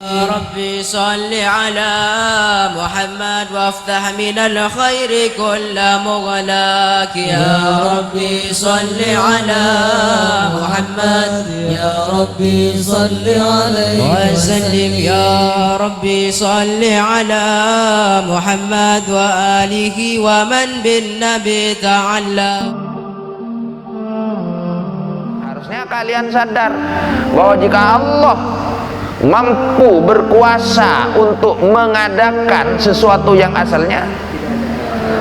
ربي صل على محمد وافتح من الخير كل مغلاك يا ربي صل على محمد يا ربي صل عليه وسلم يا ربي صل على محمد وآله ومن بالنبي تعلق. Harusnya kalian sadar bahwa jika Allah mampu berkuasa untuk mengadakan sesuatu yang asalnya,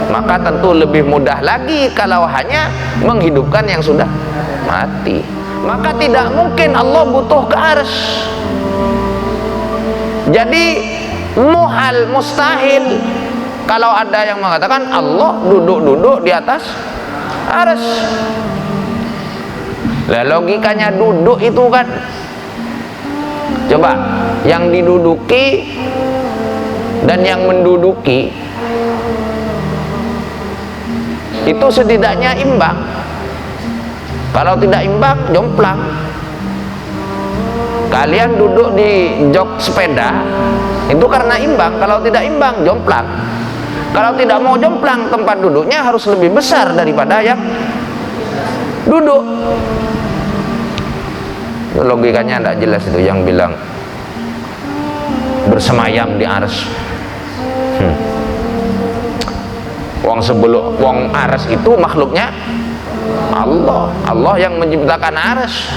maka tentu lebih mudah lagi kalau hanya menghidupkan yang sudah mati. Maka tidak mungkin Allah butuh ke arsy. Jadi muhal, mustahil kalau ada yang mengatakan Allah duduk-duduk di atas arsy. Lah logikanya duduk itu kan, coba yang diduduki dan yang menduduki itu setidaknya imbang. Kalau tidak imbang, jomplang. Kalian duduk di jok sepeda itu karena imbang. Kalau tidak imbang, jomplang. Kalau tidak mau jomplang, tempat duduknya harus lebih besar daripada yang duduk. Logikanya tidak jelas itu yang bilang bersemayam di arsy. Wong arsy itu makhluknya Allah. Allah yang menciptakan arsy.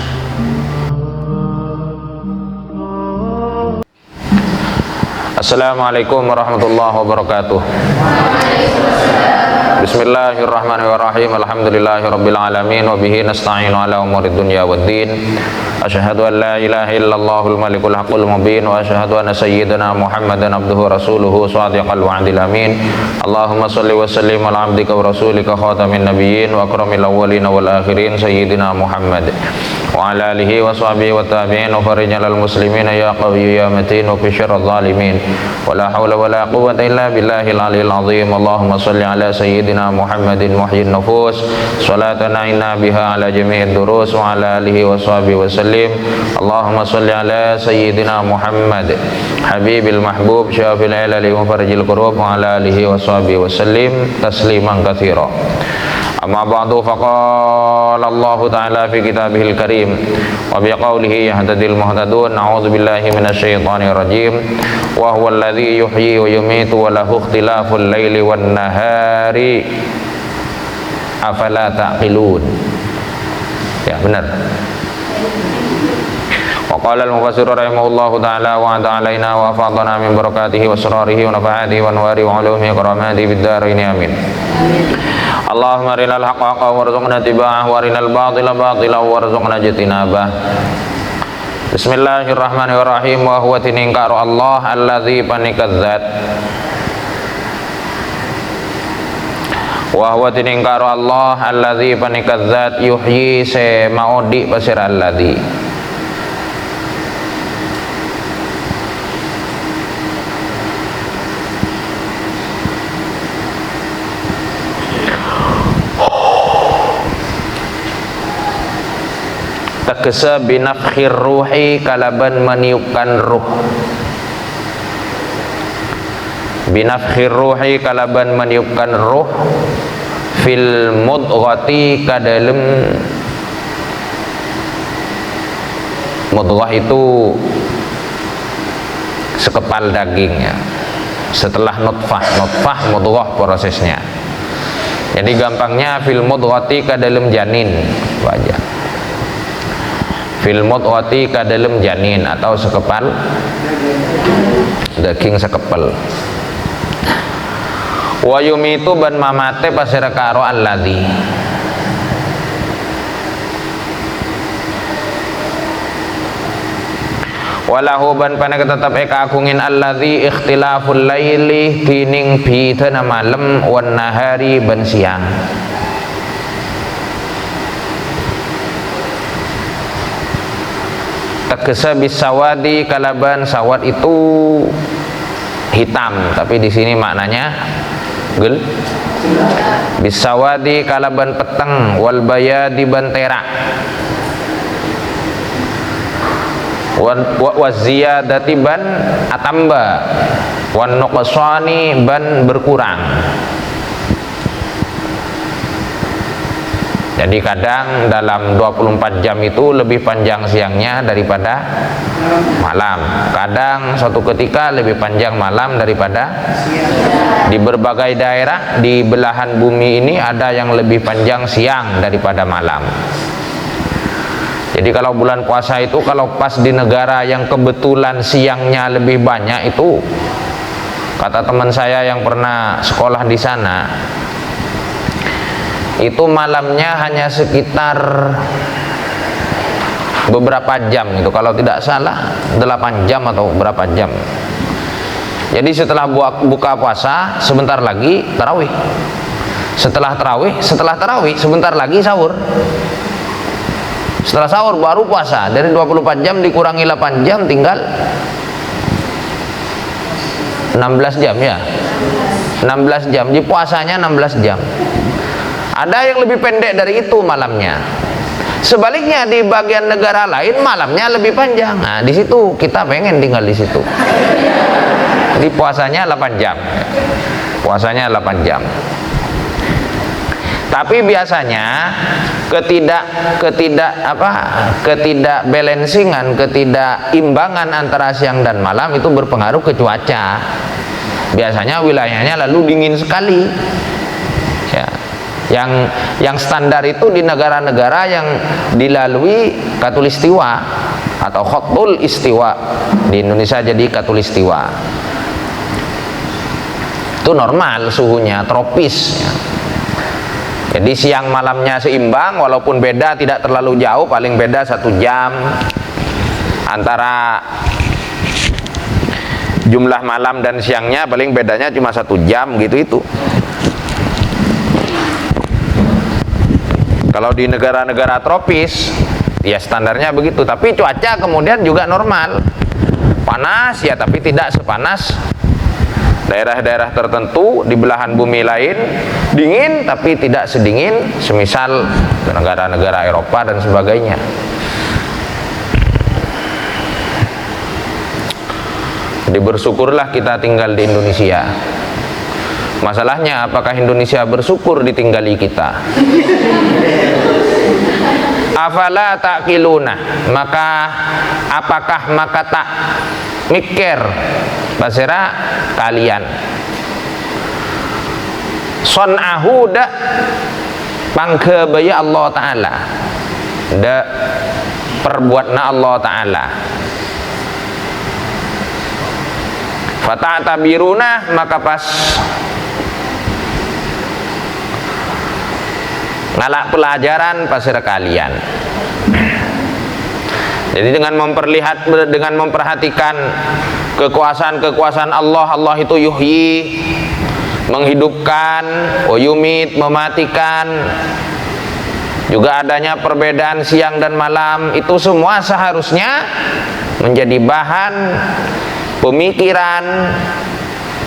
Assalamualaikum warahmatullahi wabarakatuh. Bismillahirrahmanirrahim. Alhamdulillahirabbil alamin wa bihi nasta'inu ala umurid dunya waddin. Asyhadu an la ilaha illallahul malikul haqqul mubin wa asyhadu anna sayyidana Muhammadan abduhu rasuluhu shadiqal wa'dil amin. Allahumma shalli wa sallim ala abdika wa rasulika khatamin nabiyyin wa akramil awwalin wal akhirin sayyidina Muhammad wa ala alihi wa sahbihi wa tabi'in wa farijal muslimin ya qawiyyu ya matin wa fisyarradh zalimin wa la hawla wa la quwwata illa billahil aliyil azim. Allahumma shalli ala sayyidina Muhammadin muhyin nufus salatan inna biha ala jami'id durus wa ala alihi wa sahbihi wa sallim. Allahumma shalli ala sayyidina Muhammad habibil mahbub syafil ilali wa farjil qurub wa ala alihi wa sahbihi wa sallim tasliman katsira. Amma ba'du, faqala Allah ta'ala fi kitabihil karim wa biqaulihi yahtadil muhtadun. A'udzu billahi minasyaitonir rajim. Wa huwal ladzi yuhyi wa yumiitu wa lahu ikhtilaful laili wan nahari afala ta'qilun. Ya benar. Wa qala al-mufassir rahimahullahu ta'ala wa ta'alaina wa afadana min barakatihi wa asrarihi wa nafa'atihi wa anwari wa ulumihi karamati bid darain amin. Allahumma arinal haqqa haqqa warzuqna ittiba'ah wa arinal batila batila warzuqna ijtinabah. Bismillahirrahmanirrahim. Wa huwa tiningkaru Allah alladzi panikadzat. Wa huwa tiningkaru Allah alladzi panikadzat yuhyi se maudi pasir alladzi. Tegese binafkhir ruhi kalaban meniupkan ruh. Binafkhir ruhi kalaban meniupkan ruh fil mudghati kadalem. Mudghah itu sekepal dagingnya. Setelah nutfah mudghah prosesnya. Jadi gampangnya fil mudghati kadalem janin wajah. Fil mudghati kadalem janin atau sekepal daging sekepal. Wa yumitu ban mamate pasir karo alladzi. Walahu ban paneka tetep kagungin alladzi ikhtilaful laili kining bidana malam wan nahari ban siang. Tegese bisawadi kalaban sawad itu hitam, tapi di sini maknanya gel. Bisawadi kalaban peteng wal bayadi ban terak. wa ziyadati ban atamba, wan nuqsani ban berkurang. Jadi kadang dalam 24 jam itu lebih panjang siangnya daripada malam. Kadang suatu ketika lebih panjang malam daripada di berbagai daerah di belahan bumi ini ada yang lebih panjang siang daripada malam. Jadi kalau bulan puasa itu kalau pas di negara yang kebetulan siangnya lebih banyak itu, kata teman saya yang pernah sekolah di sana, itu malamnya hanya sekitar beberapa jam itu, kalau tidak salah 8 jam atau berapa jam. Jadi setelah buka puasa sebentar lagi tarawih, setelah tarawih sebentar lagi sahur, setelah sahur baru puasa. Dari 24 jam dikurangi 8 jam tinggal 16 jam ya, 16 jam. Jadi puasanya 16 jam. Ada yang lebih pendek dari itu malamnya. Sebaliknya di bagian negara lain malamnya lebih panjang. Nah, di situ kita pengen tinggal di situ. Di puasanya 8 jam. Puasanya 8 jam. Tapi biasanya ketidakbalansingan, ketidakimbangan antara siang dan malam itu berpengaruh ke cuaca. Biasanya wilayahnya lalu dingin sekali. Ya. Yang standar itu di negara-negara yang dilalui khatulistiwa atau khatul istiwa. Di Indonesia jadi khatulistiwa. Itu normal suhunya, tropis ya. Jadi siang malamnya seimbang, walaupun beda tidak terlalu jauh, paling beda 1 jam antara jumlah malam dan siangnya, paling bedanya cuma 1 jam gitu itu. Kalau di negara-negara tropis ya standarnya begitu, tapi cuaca kemudian juga normal, panas ya tapi tidak sepanas daerah-daerah tertentu di belahan bumi lain, dingin tapi tidak sedingin semisal negara-negara Eropa dan sebagainya. Jadi bersyukurlah kita tinggal di Indonesia. Masalahnya apakah Indonesia bersyukur ditinggali kita? Afala ta'qiluna, apakah tak mikir basira kalian? Son'ahu da pangkebaya Allah Ta'ala, da perbuatna Allah Ta'ala. Fata'tabiruna, maka pas ngalak pelajaran pasir kalian. Jadi dengan memperhatikan kekuasaan Allah, Allah itu yuhyi, menghidupkan, yumit, mematikan, juga adanya perbedaan siang dan malam, itu semua seharusnya menjadi bahan pemikiran.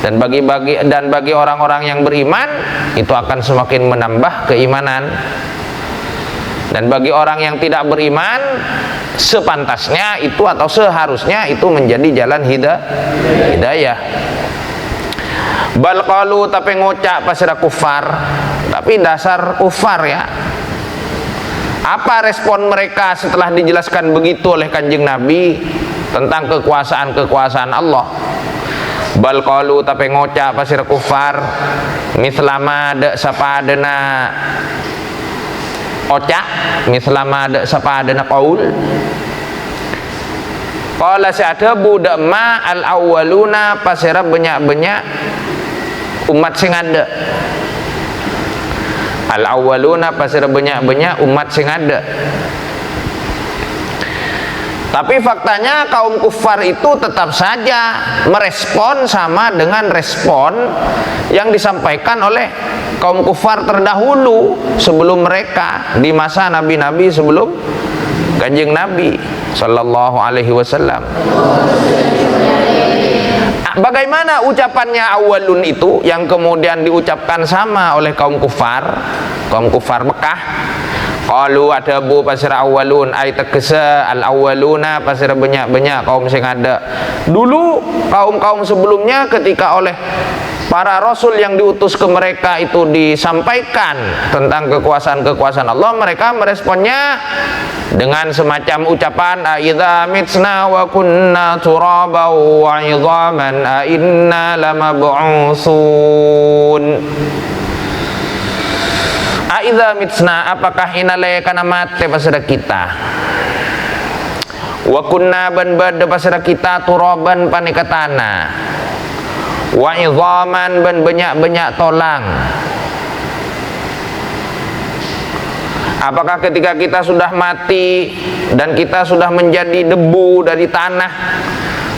Dan bagi orang-orang yang beriman itu akan semakin menambah keimanan. Dan bagi orang yang tidak beriman, sepantasnya itu atau seharusnya itu menjadi jalan hidayah. Bal qalu, tapi ngocak pasira kufar, tapi dasar kufar ya. Apa respon mereka setelah dijelaskan begitu oleh Kanjeng Nabi tentang kekuasaan Allah? Bal qalu, tapi ngocak pasir kufar mislama de sapadena ocak, mislama de sapadena qaul. Qala sa'ada budak ma al awwaluna, pasira banyak-banyak umat sing ada. Al awwaluna, pasira banyak-banyak umat sing ada. Tapi faktanya kaum kufar itu tetap saja merespon sama dengan respon yang disampaikan oleh kaum kufar terdahulu sebelum mereka, di masa nabi-nabi sebelum Kanjeng Nabi sallallahu alaihi wasallam. Bagaimana ucapannya awalun itu yang kemudian diucapkan sama oleh kaum kufar Mekah? Qalu adabu pasir awalun ay tegese al awaluna pasir banyak kaum sing ada dulu, kaum-kaum sebelumnya ketika oleh para rasul yang diutus ke mereka itu disampaikan tentang kekuasaan Allah, mereka meresponnya dengan semacam ucapan aidza mitsna wa kunna turaban wa idhaman a inna lamab'utsun. Aidza mitsna, apakah inalai kana mate pasada kita, wa kunna ban bad pasada kita turaban panika tanah, wa idhaman ban banyak tolang. Apakah ketika kita sudah mati dan kita sudah menjadi debu dari tanah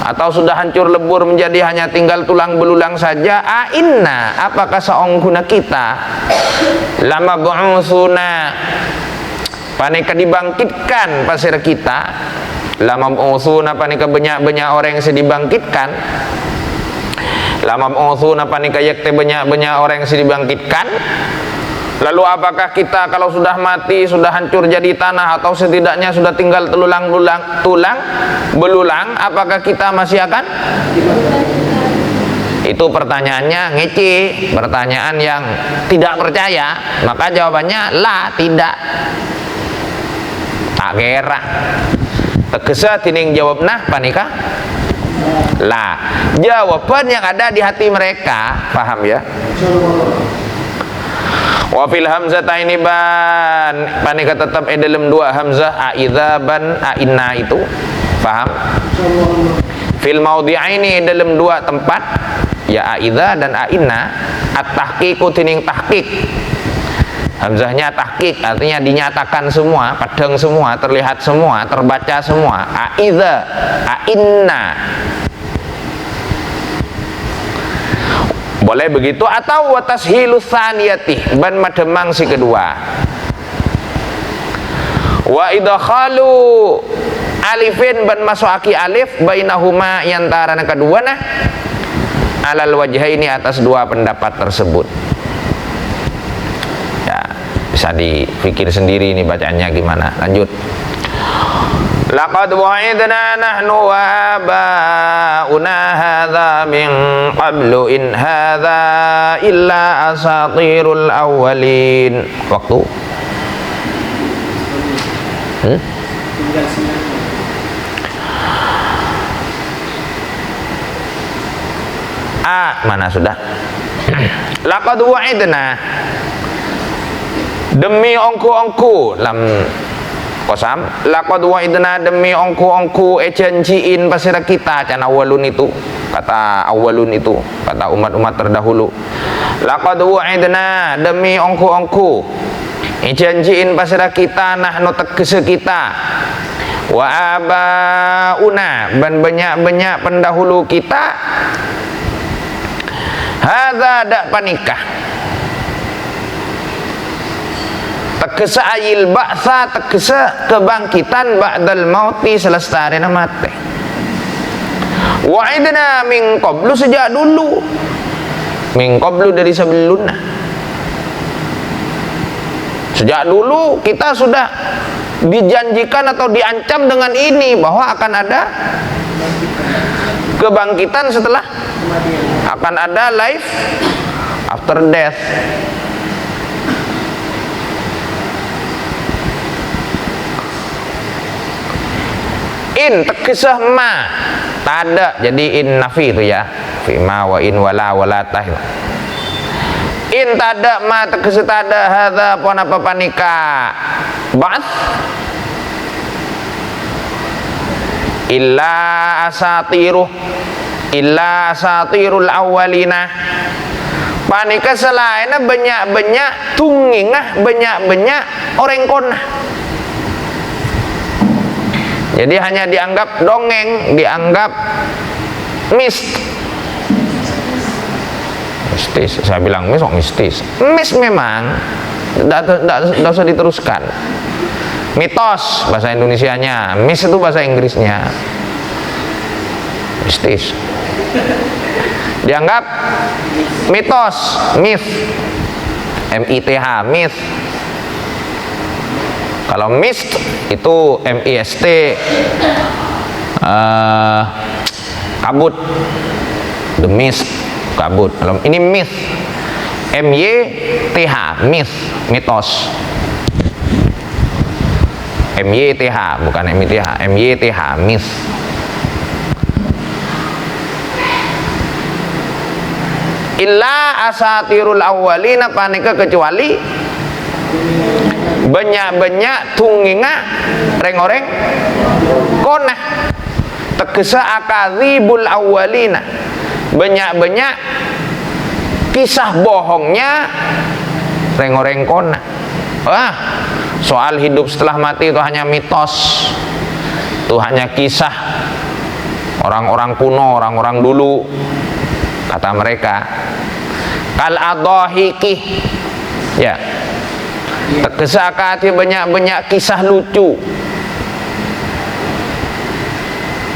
atau sudah hancur lebur menjadi hanya tinggal tulang belulang saja, inna, apakah saongguna kita lama bu'usuna panika dibangkitkan pasir kita, lama bu'usuna panika banyak orang yang dibangkitkan, lama bu'usuna panika yakte banyak orang yang dibangkitkan. Lalu apakah kita kalau sudah mati, sudah hancur jadi tanah, atau setidaknya sudah tinggal tulang belulang, apakah kita masih akan? Itu pertanyaannya ngece, pertanyaan yang tidak percaya. Maka jawabannya la, tidak. Tak kira. Tegesa tining jawab nah panika la. Jawaban yang ada di hati mereka, paham ya? Wa fil hamzataini ban panika tetap dalam dua hamzah aidza ban inna itu, paham? Fil maudhi'aini dalam dua tempat ya aidza dan inna, at-tahqiqu tining tahqiq. Hamzahnya tahqiq artinya dinyatakan semua, padang semua, terlihat semua, terbaca semua. Aidza inna. Boleh begitu, atau watashilu tsaniyati ban mademang si kedua. Wa idkhalu alifin ban masuaki alif bainahuma antara kedua nah alal wajhaini atas dua pendapat tersebut. Ya, bisa dipikir sendiri ini bacaannya gimana. Lanjut. Laqad wa'idna nahnu wa abauna hadza min qablu in hadza illa asatirul awwalin. Waktu mana sudah? Laqad wa'idna, demi ongku lam kosam, laqad wa'idna demi ongku janjiin pasira kita, can awalun itu, kata awalun itu, kata umat-umat terdahulu. Laqad wa'idna demi ongku janjiin pasira kita, nahnu tegese kita, wa abauna ban banyak pendahulu kita, hadza dak panikah tegese ayil ba'sa, tegese kebangkitan ba'dal mauti selestarena mati. Wa'idna min qablu, sejak dulu, min qablu dari sebelumnya, sejak dulu kita sudah dijanjikan atau diancam dengan ini, bahwa akan ada kebangkitan setelah, akan ada life after death. In tekisah ma tada, jadi in nafi itu ya, fi ma wa in wala tah. In tada ma tekisah tada hadza pon apa panika ba'ts illa asatirul awwalina, panika selainnya banyak tungingah banyak orang konah. Jadi hanya dianggap dongeng, dianggap mistis. Saya bilang mistis. Mis memang tidak usah diteruskan. Mitos bahasa Indonesianya, mis itu bahasa Inggrisnya. Mistis. Dianggap mitos, myth, MITH, myth. Kalau mist itu MIST, kabut, the mist, kabut. Kalau ini myth, MYTH, myth, mitos. MYTH bukan MITH, MYTH, myth. Illa asatirul awwalina panika kecuali banyak-banyak tunginga reng-oreng konah tegesa akadzibul awwalina, banyak-banyak kisah bohongnya reng-oreng konah. Soal hidup setelah mati itu hanya mitos, itu hanya kisah orang-orang kuno, orang-orang dulu, kata mereka. Kal adhahiki, ya, tegesa akati banyak-banyak kisah lucu.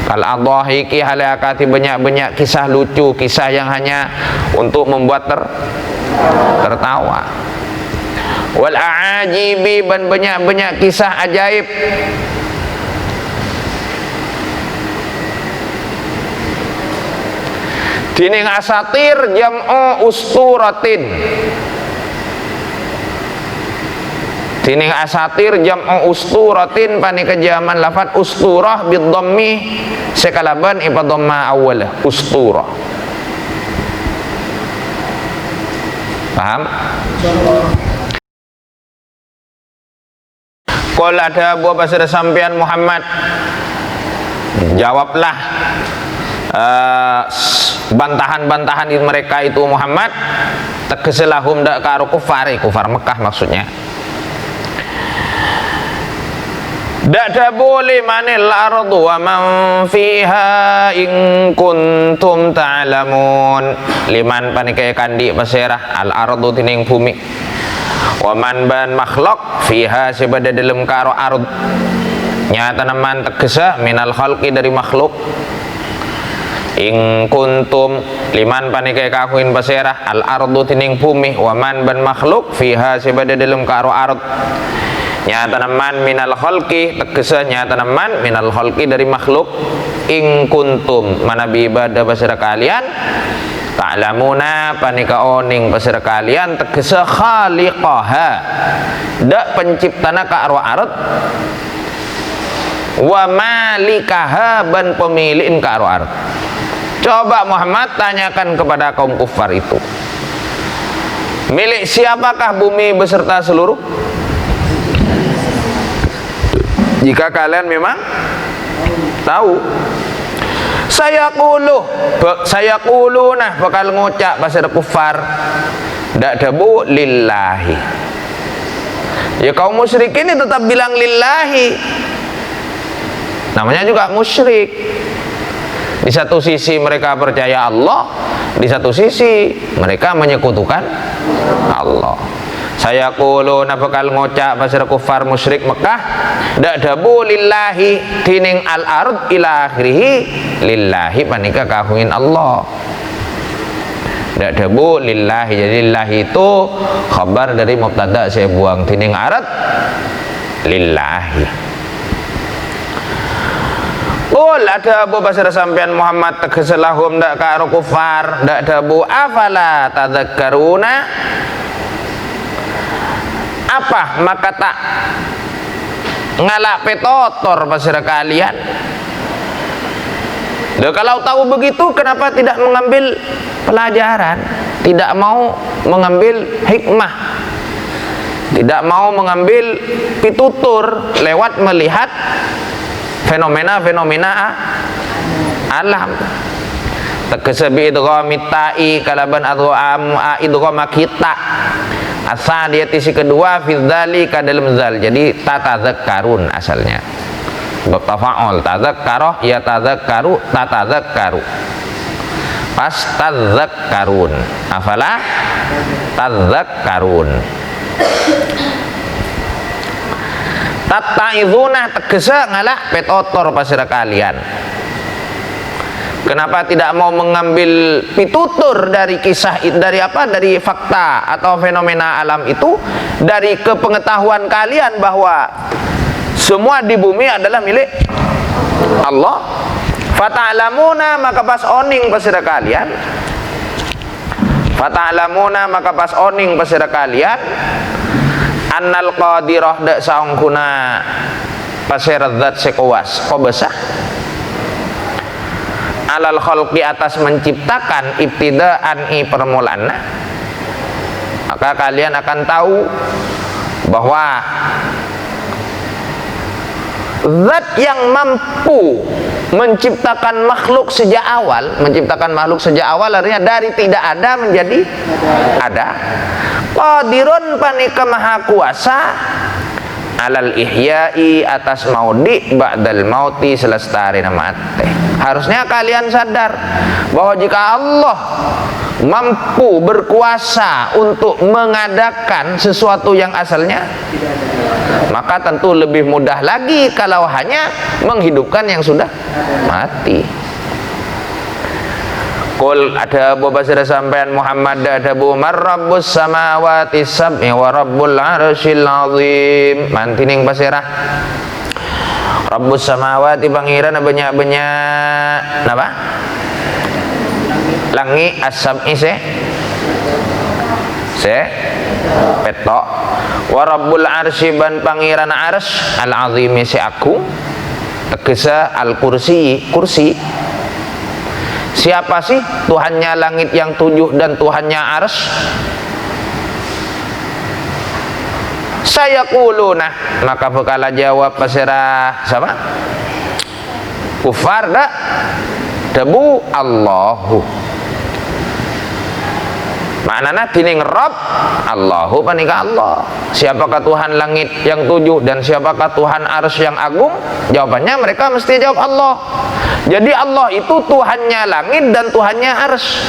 Kal adhahiki halakati banyak-banyak kisah lucu, kisah yang hanya untuk membuat tertawa. Wal a'ajibi, dan banyak-banyak kisah ajaib. Dining asatir jam'u usturatin. Dining asatir jam'u usturatin panika jaman lafat usturah bidhammi sekalaban ipa dhamma awal usturah. Paham? Qul ada buah pasir sampean Muhammad, jawablah bantahan-bantahan mereka itu Muhammad, tegeselahum dak karo kufar Mekah maksudnya. Dak ada boleh manil ardu wa man fiha in kuntum ta'lamun. Liman panikaya kandi pasirah al ardu tining bumi, wa man ban makhluk fiha sebada dalam karo ard, nyata naman tegesa minal khalqi dari makhluk. In kuntum liman panikaya kakuin pasirah al ardu tining bumi, wa man ban makhluk fiha sebada dalam karo ard, nyata naman minal khalqi tegesa nyata naman minal khalqi dari makhluk. In kuntum manabi ibadah pasirah kalian ta'lamuna panika oning pasirah kalian tegesa khaliqaha dak penciptana ka arwa ard, wa malikaha ban pemilihin ka arwa ard. Coba Muhammad tanyakan kepada kaum kufar itu, milik siapakah bumi beserta seluruh? Jika kalian memang tahu, saya nah bakal ngucap pasir kufar ndak debu lillahi. Ya kaum musyrikin ini tetap bilang lillahi, namanya juga musyrik. Di satu sisi mereka percaya Allah, di satu sisi mereka menyekutukan Allah. Saya kuluna bakal ngocak pasir kufar musyrik Mekah dak dabu lillahi tining al ard ila akhirih lillahi panika kahuin Allah. Dak dabu lillahi, jadi lillahi itu khabar dari mubtada saya buang, tining ard lillahi. Qul ada abu pasir sampean Muhammad tegeselahum dak karo kufar dak dabu afala tadzakkaruna, apa maka tak ngalak petotor pasir kalian? Kalau tahu begitu kenapa tidak mengambil pelajaran, tidak mau mengambil hikmah, tidak mau mengambil pitutur lewat melihat fenomena-fenomena alam. Tegesebi idghami ta'i kalaban adgham idghama kita asal dia tisi kedua fidzali ka dalam zal, jadi tatadzakkarun asalnya bab tafa'ul tadzakkaroh ya tadzakkaru tatadzakkaru pas tadzakkarun afala tadzakkarun. Tattaizuna tegesa ngalak petotor pasir kalian. Kenapa tidak mau mengambil pitutur dari kisah, dari fakta atau fenomena alam itu, dari kepengetahuan kalian bahwa semua di bumi adalah milik Allah. Fata'lamuna, maka pas oning pasira kalian. Fata'lamuna, maka pas oning pasira kalian. Annal qadirah dak saungkuna pasira zat sekuas qobasah alal khalqi, atas menciptakan, ibtidaan i permulaan, maka kalian akan tahu bahwa zat yang mampu menciptakan makhluk sejak awal, artinya dari tidak ada menjadi ada. Qadirun, panika maha kuasa, alal ihya'i, atas maudi ba'dal mauti, selestari mati. Harusnya kalian sadar bahwa jika Allah mampu berkuasa untuk mengadakan sesuatu yang asalnya, maka tentu lebih mudah lagi kalau hanya menghidupkan yang sudah mati. Qul, ada Abu Basir sampean Muhammad, ada Abu Umar, Rabbus samawati sab'i wa Rabbul arsyil azim. Mantining pasirah Rabbus samawati, pangeran banyak-banyak napa? Langi as-sab'i se petok. Wa Rabbul arsy, ban pangeran arsy al azimi se aku. Tegesa al kursi, kursi. Siapa sih Tuhannya langit yang 7 dan Tuhannya arsy? Saya kuluna, maka bekala jawab pasirah sama kufar dak debu Allahu. Maknanya tining Rabb Allahu, panika Allah. Siapakah Tuhan langit yang 7 dan siapakah Tuhan arsy yang agung? Jawabannya mereka mesti jawab Allah. Jadi Allah itu Tuhannya langit dan Tuhannya arsy.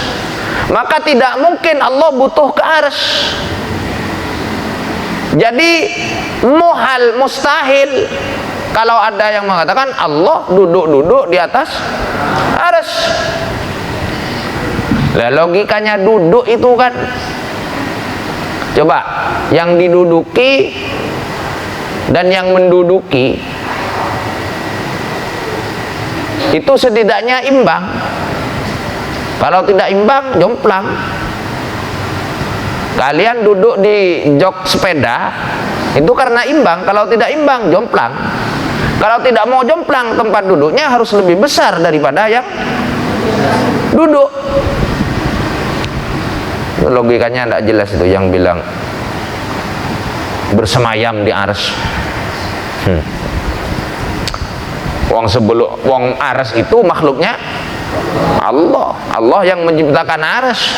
Maka tidak mungkin Allah butuh ke arsy. Jadi muhal, mustahil kalau ada yang mengatakan Allah duduk-duduk di atas arsy. Lah logikanya duduk itu kan, coba yang diduduki dan yang menduduki itu setidaknya imbang. Kalau tidak imbang, jomplang. Kalian duduk di jok sepeda itu karena imbang. Kalau tidak imbang, jomplang. Kalau tidak mau jomplang, tempat duduknya harus lebih besar daripada yang duduk. Logikanya tidak jelas itu yang bilang bersemayam di arsy. Wong arsy itu makhluknya Allah. Allah yang menciptakan arsy.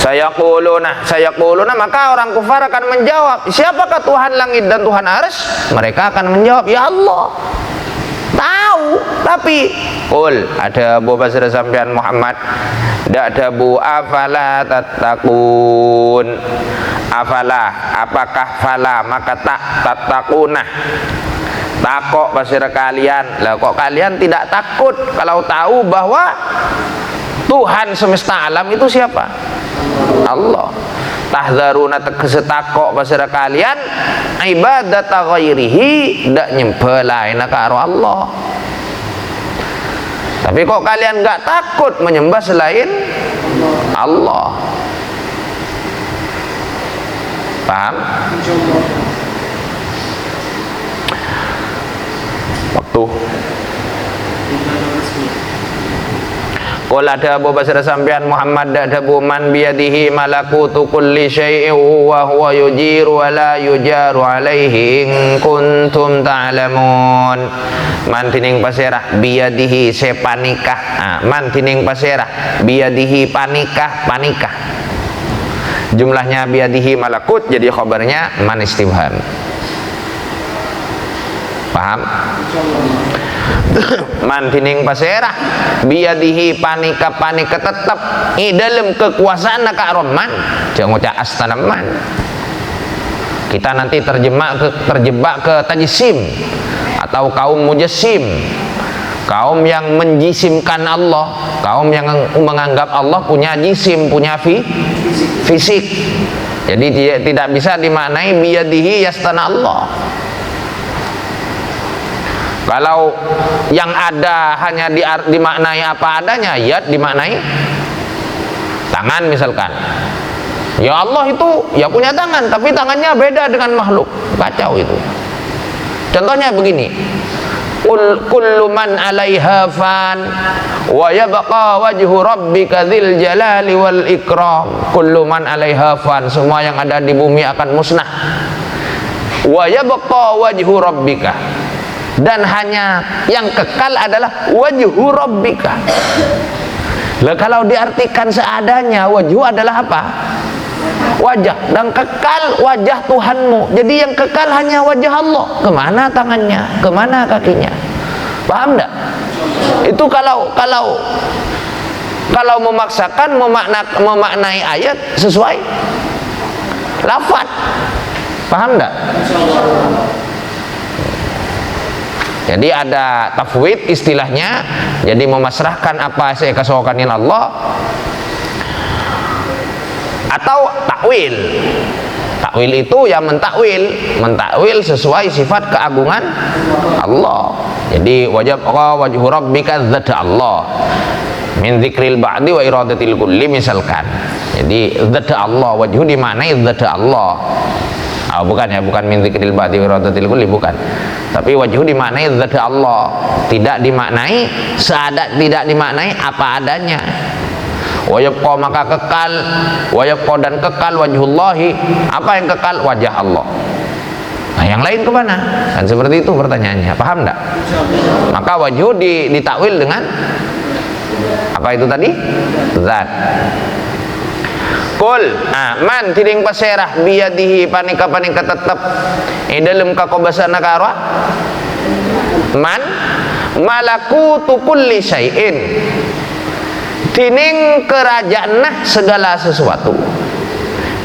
Saya kuluna, maka orang kufar akan menjawab, siapakah Tuhan langit dan Tuhan arsy? Mereka akan menjawab, ya Allah. Tahu, tapi qul, ada Abu Basir sampean Muhammad, ada Bu, afala tattaqun. Afala, apakah fala, maka tak tattaquna. Takok basir kalian. Lah kok kalian tidak takut kalau tahu bahwa Tuhan semesta alam itu siapa? Allah. Tahdzaruna, tegese takok basira kalian ibadata ghairihi, ndak nyembah lain karo Allah. Tapi kok kalian nggak takut menyembah selain Allah? Paham? Waktu Qul, ada Abu Basir sampean Muhammad, ada Bu man biyadihi malakutu kulli syai'in wa huwa yujiru wa la yujaru alaihi in kuntum ta'lamun. Man tining pasirah biyadihi sepanikah. Man tining pasirah biyadihi panikah. Jumlahnya biyadihi malakut, jadi khabarnya man istifham. Paham? Man tining pasirah biyadihi panika tetap i dalam kekuasaan ka man, jangan ngucap astanaman. Kita nanti terjebak ke tajsim atau kaum mujassim. kaum yang menjisimkan Allah, kaum yang menganggap Allah punya jisim, punya fisik. Jadi tidak bisa dimaknai biyadihi yastana Allah. Kalau yang ada hanya dimaknai apa adanya, ya dimaknai tangan misalkan. Ya Allah itu ya punya tangan, tapi tangannya beda dengan makhluk. Kacau itu. Contohnya begini. Kullu man 'alaiha fan wa yabqa wajhu rabbika dzil jalali wal ikram. Kullu man 'alaiha fan, semua yang ada di bumi akan musnah. Wa yabqa wajhu rabbika, dan hanya yang kekal adalah wajhu rabbika. Lah kalau diartikan seadanya, wajhu adalah apa? Wajah, dan kekal wajah Tuhanmu. Jadi yang kekal hanya wajah Allah. Kemana tangannya, kemana kakinya? Paham enggak? Itu kalau memaksakan memaknai ayat sesuai lafaz. Paham enggak? Jadi ada tafwid istilahnya, jadi memasrahkan apa saya kesokanin Allah, atau takwil. Takwil itu ya mentakwil sesuai sifat keagungan Allah. Jadi wajhu rabbika dzat Allah min dzikril ba'di wa iradatil kulli misalkan. Jadi dzat Allah, wajhu dimaknai dzat Allah. Bukan ya, bukan min dzikril ba'di wa iradatil kulli, bukan. Tapi wajhu dimaknai dzat Allah, tidak dimaknai tidak dimaknai apa adanya. Wayabqa, maka kekal, wayabqa dan kekal wajhullahi, apa yang kekal? Wajah Allah. Nah yang lain kemana? Kan seperti itu pertanyaannya, paham enggak? Maka wajhu ditakwil dengan apa itu tadi? Zat. Kul man tiding paserah biyadihi panika tetep dalam kakobasana karwa man malakutu kulli syai'in, tining kerajaan segala sesuatu.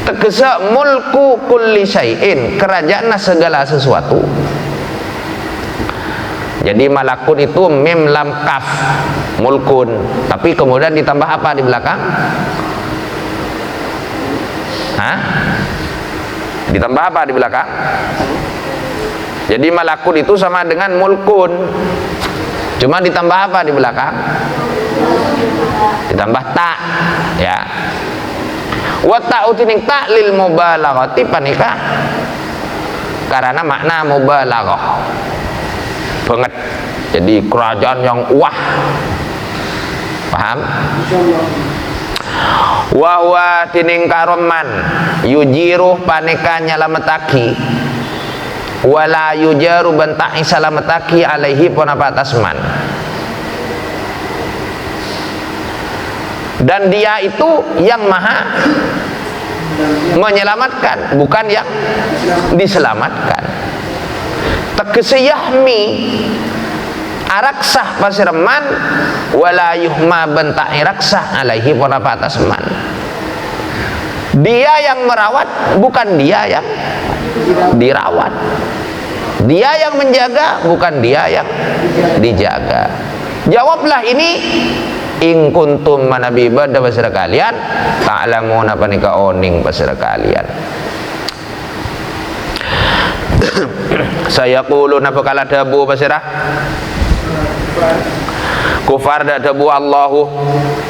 Tegesa mulku kulli syai'in, kerajaan segala sesuatu. Jadi malakun itu mim lam kaf, mulkun, tapi kemudian ditambah apa di belakang? Ditambah apa di belakang? Jadi malakun itu sama dengan mulkun, cuma ditambah apa di belakang? Ditambah ta, ya. Wa ta'u tining ta lil mubalaghati panika, karena makna mubalaghah banget. Jadi kerajaan yang wah. Paham? Wa huwa tining karoman yujiru panika nyalametaki, wala yujaru bantai salametaki alaihi ponapa atasman. Dan dia itu yang maha menyelamatkan, bukan yang diselamatkan. Tegese yahmi araksah pasirman, wala yuhma bentai raksah alaihi ponapa atasman. Dia yang merawat, bukan dia yang dirawat. Dia yang menjaga, bukan dia yang dijaga. Jawablah ini, in kuntum manabi pada pasir kalian ta'lamuna panika oning pasir kalian. Saya qulun apa kala dabu pasirah kufar da dabu Allahu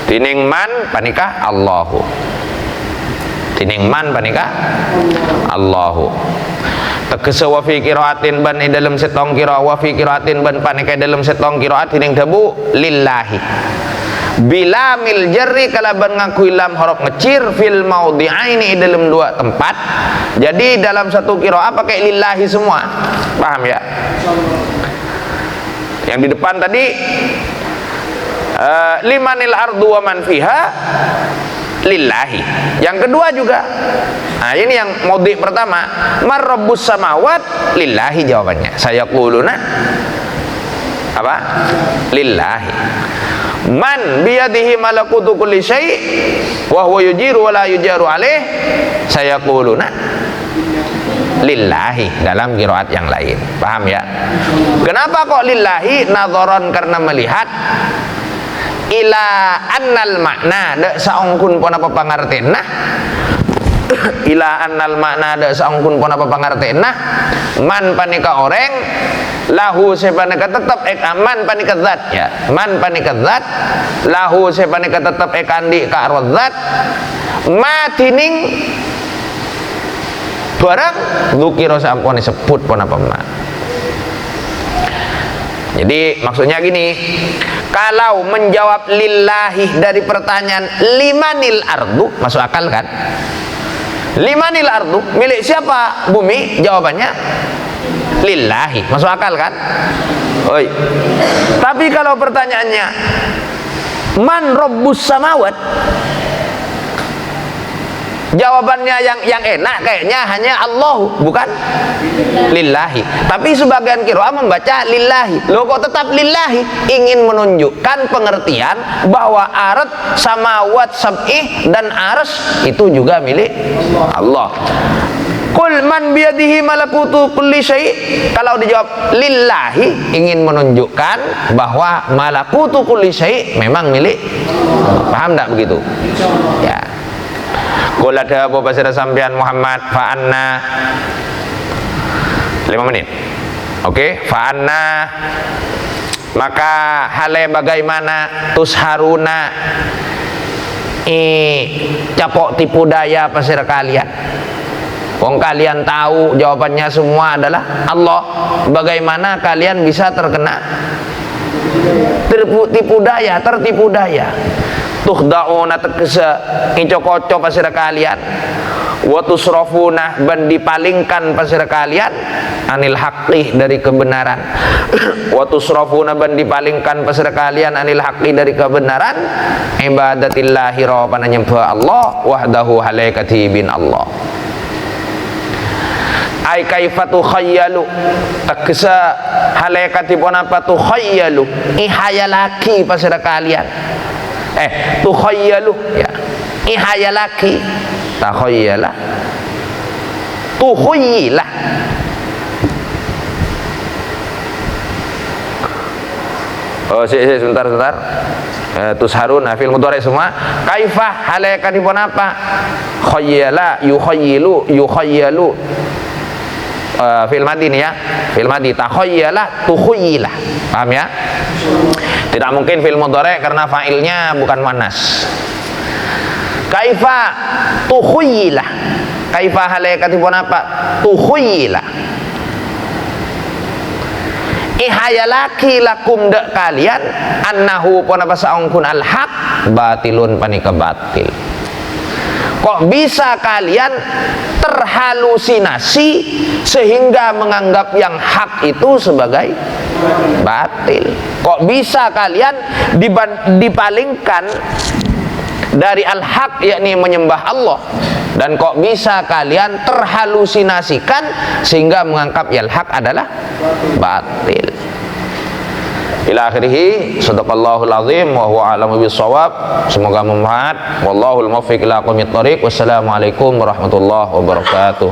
tining man panika Allahu, tining man panika Allahu. Tegese wa fi qiraatin ban dalam setong qiraat, wa fi qiraatin ban panika dalam setong qiraat tining dabu lillahi bila mil jarri kalaban ngakui lam huruf ngecir fil maudhi'aini dalam dua tempat. Jadi dalam satu qiraat pakai lillahi semua. Paham ya? Yang di depan tadi limanil ardu wa man fiha lillahi. Yang kedua juga. Nah, ini yang maudhi' pertama, mar rabbus samawat lillahi jawabannya. Saya quluna apa? Lillahi. Man biyadihi malakutu kulli syai' wa huwa yujiru wa la yujaru alaih, saya quluna lillahi dalam qiraat yang lain. Paham ya? Kenapa kok lillahi? Nadharan karena melihat ila annal makna dak saungkun pun apa pangartena ila annal makna dak saungkun pun apa pangartena man panika orang lahu sepanika tetap ek aman panika zat ya man panika zat lahu sepanika tetap ek andi ka zat matining barang dzukira sampun disebut pun apa ma. Jadi maksudnya gini, kalau menjawab lillahi dari pertanyaan limanil ardu, masuk akal kan? Limanil ardu, milik siapa bumi? Jawabannya lillahi, masuk akal kan? Oi. Tapi kalau pertanyaannya man rabbus samawat, jawabannya yang enak kayaknya hanya Allah, bukan lillahi. Tapi sebagian qiraah membaca lillahi. Loh kok tetap lillahi? Ingin menunjukkan pengertian bahwa arat samawat sab'ih dan arsy itu juga milik Allah. Qul man biyadihi malakutu kulli syai'. Kalau dijawab lillahi ingin menunjukkan bahwa malakutu kulli syai' memang milik. Paham enggak begitu? Ya. Qul ada apa pasir sampean Muhammad fa anna 5 menit. Oke, fa anna maka hale bagaimana tusharuna capok tipu daya pasir kalian. Wong kalian tahu jawabannya semua adalah Allah. Bagaimana kalian bisa terkena tertipu daya? Tuhda'una tegese ngicok-kocok pasir kalian wa tusrafuna ban dipalingkan pasir kalian anil haqqi dari kebenaran wa tusrafuna ban dipalingkan pasir kalian anil haqqi dari kebenaran ibadatillahi rabbana nyembah Allah wahdahu halaikati bin Allah ai kaifatu khayyalu tegese halaikati pun apa tu khayyalu ihayalaki pasir kalian tukhayyalu ya ihayalaki takhayyala tuhuyyilah sebentar tusharuna fil mudhari semua kaifah halakan dipun apa khayyala yukhayyalu fil madi nih ya fil madi takhayyala tuhuyyilah. Paham ya? Tidak mungkin fil mudhari karena fa'ilnya bukan muannas. Kaifa tukhuyyilah. Kaifa halaikatipun apa? Tukhuyyilah. Ihayalaki lakum dak kalian annahu pun apa saungkun al haq batilun panika batil. Kok bisa kalian terhalusinasi sehingga menganggap yang hak itu sebagai batil? Kok bisa kalian dipalingkan dari al-haq yakni menyembah Allah, dan kok bisa kalian terhalusinasikan sehingga menganggap yang hak adalah batil? Ila akhirih, sadaqallahul azim wa huwa a'lamu bis-shawab. Semoga bermanfaat. Wallahul muwaffiq ila aqwamit thoriq. Wassalamualaikum warahmatullahi wabarakatuh.